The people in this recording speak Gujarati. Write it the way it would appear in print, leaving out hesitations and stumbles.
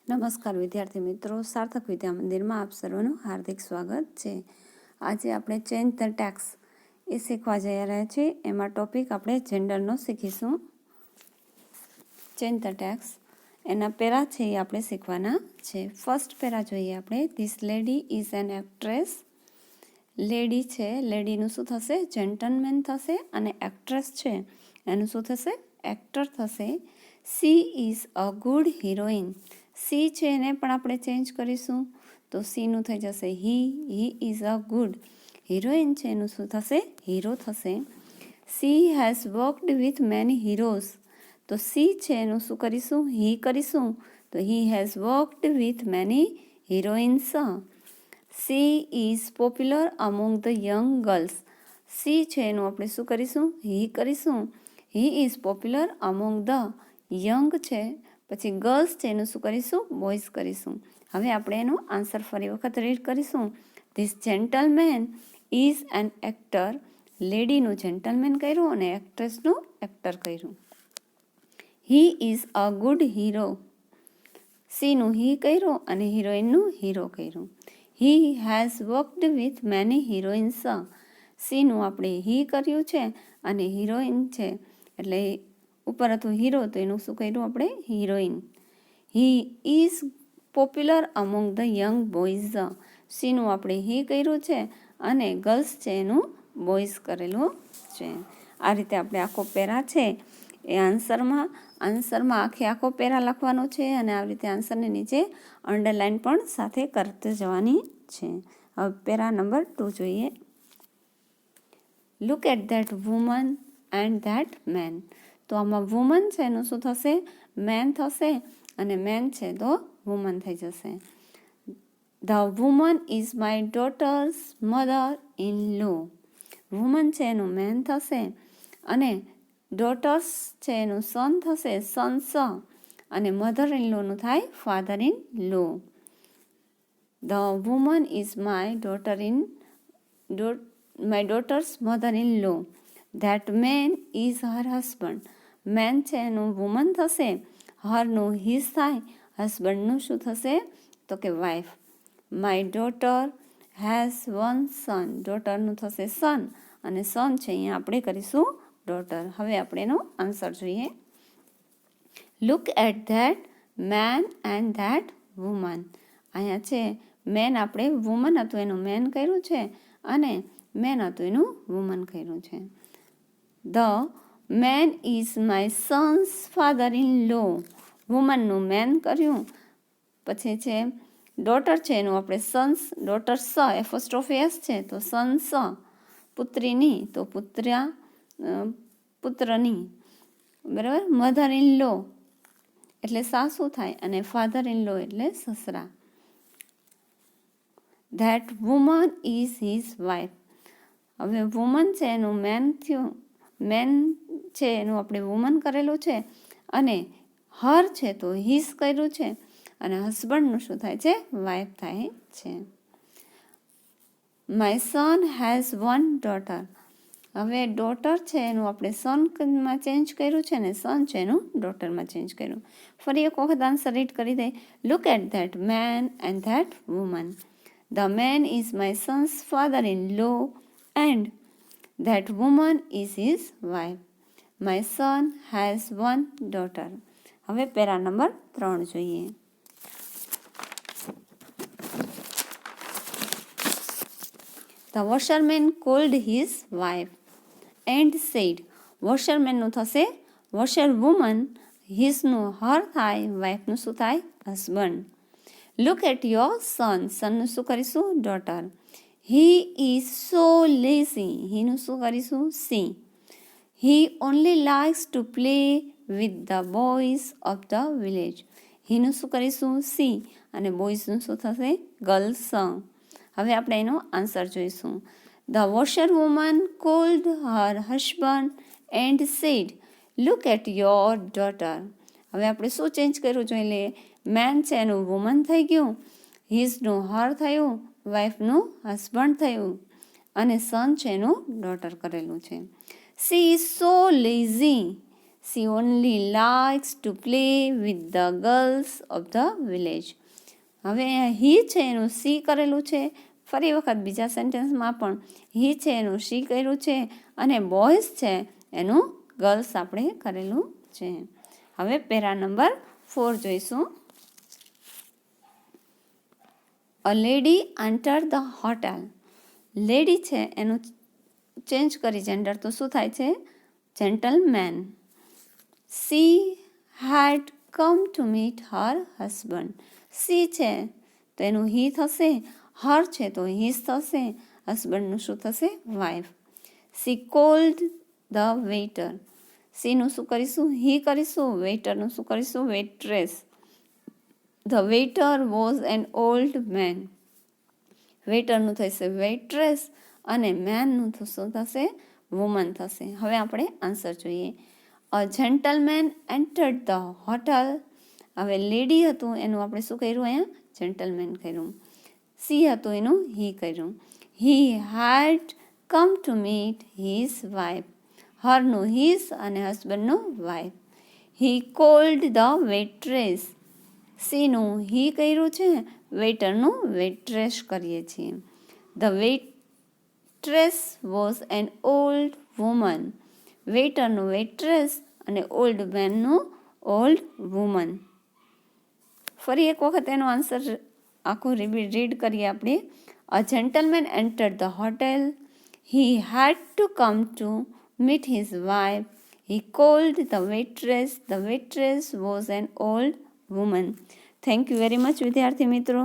નમસ્કાર વિદ્યાર્થી મિત્રો, સાર્થક વિદ્યા મંદિરમાં આપ સર્વનું હાર્દિક સ્વાગત છે. આજે આપણે ચેન્જ ધ ટેક્સ એ શીખવા જઈ રહ્યા છીએ. એમાં ટોપિક આપણે જેન્ડરનો શીખીશું. ચેન્જ ધ ટેક્સ એના પેરા છે એ આપણે શીખવાના છે. ફર્સ્ટ પેરા જોઈએ આપણે. This lady is an actress. Lady છે, લેડીનું શું થશે? જેન્ટલમેન થશે. અને એક્ટ્રેસ છે એનું શું થશે? એક્ટર થશે. She is a good heroine. C છે એને પણ આપણે ચેન્જ કરીશું તો સીનું થઈ જશે હી ઇઝ અ ગુડ. હિરોઈન છે એનું શું થશે? હીરો થશે. She has worked with many heroes. તો સી છે એનું શું કરીશું? હી કરીશું તો હી has worked with many heroines. She is popular among the young girls. C છે એનું આપણે શું કરીશું? હી કરીશું. હી is popular among the young છે, પછી ગર્લ્સ છે એનું શું કરીશું? બોયઝ કરીશું. હવે આપણે એનો આન્સર ફરી વખત રીડ કરીશું. This gentleman is an actor. લેડીનું જેન્ટલમેન કર્યું અને એક્ટ્રેસનું એક્ટર કર્યું. He is a good hero. સીનું હી કર્યું અને હિરોઈનનું હીરો કર્યું. He has worked with many heroines. સીનું આપણે હી કર્યું છે અને હિરોઈન છે એટલે ઉપર હતું હીરો તો એનું શું કર્યું આપણે? Heroine. He is popular among the young boys. સીનું આપણે હી કર્યું છે અને ગર્લ્સ છે એનું બોયઝ કરેલું છે. આ રીતે આપણે આખો પેરા છે એ આન્સરમાં આખો પેરા લખવાનો છે અને આવી રીતે આન્સરની નીચે અંડરલાઇન પણ સાથે કરતી જવાની છે. હવે પેરા નંબર 2 જોઈએ. Look at that woman and that man. તો આમાં વુમન છે એનું શું થશે? મેન થશે અને મેન છે તો વુમન થઈ જશે. The woman is my daughter's mother in law. Woman છે એનું મેન થશે અને ડોટર્સ છે એનું સન થશે, સન્સ, અને મધર ઇન લોનું થાય father in law. The woman is my daughter's mother in law. That man is her husband. Man છે એનું વુમન થશે, હરનું હિઝ થાય, હસબન્ડનું શું થશે? તો કે wife. My daughter has one son. ડોટરનું થશે સન અને સન છે અહીંયા આપણે કરીશું ડોટર. હવે આપણે એનો આન્સર જોઈએ. Look at that man and that woman. અહીંયા છે મેન આપણે વુમન હતું એનું મેન કર્યું છે અને મેન હતું એનું વુમન કર્યું છે. The man is my son's father in law. વુમનનું મેન કર્યું. પછી છે ડોટર છે એનું આપણે સન્સ, ડોટર સ એફોસ્ટ્રોફી છે તો સન્સ. પુત્રીની તો પુત્રની, બરાબર. મધર ઇન લો એટલે સાસુ થાય અને ફાધર ઇન લો એટલે સસરા. That woman is his wife. હવે વુમન છે એનું મેન થયું, મેન છે એનું આપણે વુમન કરેલું છે અને હર છે તો હિઝ કર્યું છે અને હસબન્ડનું શું થાય છે? વાઇફ થાય છે. My son has one daughter. હવે ડોટર છે એનું આપણે સનમાં ચેન્જ કર્યું છે ને સન છે એનું ડોટરમાં ચેન્જ કર્યું. ફરી એક વખત આન્સર રીડ કરી દે. Look at that man and that woman. The man is my son's father in law and that woman is his wife. My son has one daughter. હવે પેરા નંબર 3 જોઈએ. The washerman called his wife and said. વોશરમેનનું થશે વોશર વુમન, હિઝનું હર થાય, વાઇફનું શું થાય? Husband. Look at your son. સનનું શું કરીશું? Daughter. He is so lazy. હીનું શું કરીશું? C. He only likes to play with the boys of the village. હીનું શું કરીશું? સી અને બોયઝનું શું થશે? ગર્લ્સ. હવે આપણે એનો આન્સર જોઈશું. The washer woman called her husband and said look at your daughter. હવે આપણે શું ચેન્જ કર્યું જોઈ લઈએ. મેન છે એનું વુમન થઈ ગયું, હિઝનું હર થયું, વાઇફનું હસબન્ડ થયું અને સન છે એનું ડોટર કરેલું છે. She is so lazy. She only likes to play with the girls of the village. હવે હી છે એનું સી કરેલું છે. ફરી વખત બીજા સેન્ટેન્સમાં પણ હી છે એનું સી કર્યું છે અને બોયઝ છે એનું ગર્લ્સ આપણે કરેલું છે. હવે પેરા નંબર 4 જોઈશું. A lady entered the hotel. Lady છે એનું ચેન્જ કરી જેન્ડર તો શું થાય છે? Gentleman. She had come to meet her husband. She છે તો એનું હી થશે, હર છે તો હીઝ થશે, હસબન્ડનું શું થશે? Wife. She called the waiter. સીનું શું કરીશું? હી કરીશું. વેઇટરનું શું કરીશું? Waitress. The waiter was an old man. વેઇટરનું થશે વેઇટ્રેસ અને મેનનું શું થશે? વુમન થશે. હવે આપણે આન્સર જોઈએ. અ જેન્ટલમેન એન્ટર્ડ ધ હોટલ. હવે લેડી હતું એનું આપણે શું કર્યું? અહીંયા જેન્ટલમેન કર્યું. સી હતું એનું હી કર્યું. He had come to meet his wife. હરનું હિઝ અને હસબન્ડનું wife. He called the waitress. સીનું હી કર્યું છે, વેઇટરનું વેઇટ્રેસ કરીએ છીએ. The waitress was an old woman. વેઇટરનું વેઇટ્રેસ અને ઓલ્ડ મેનનું ઓલ્ડ વુમન. ફરી એક વખત એનો આન્સર આખો રીડ કરીએ આપણે. A gentleman entered the hotel. He had to come to meet his wife. He called the waitress. The waitress was an old woman. Thank you very much વિદ્યાર્થી મિત્રો.